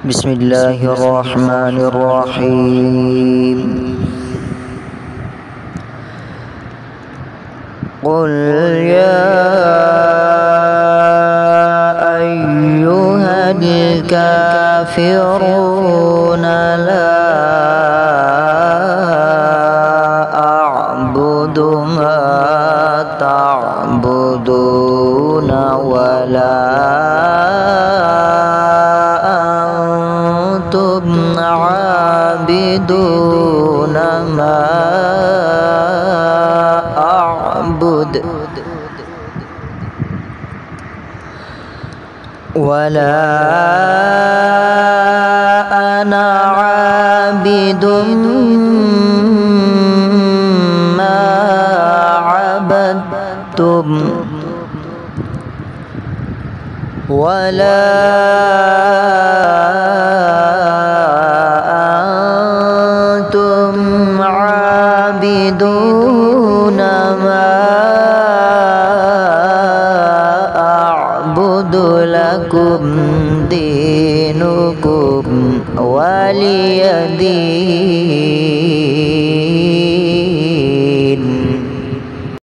بسم الله الرحمن الرحيم قل يا أيها الكافرون لا أعبد ما تعبدون ولا أنتم عابدون ما أعبد ولا أنا عابد ما عبدتم ولا أنتم عابدون ما أعبد لكم دينكم ولي دين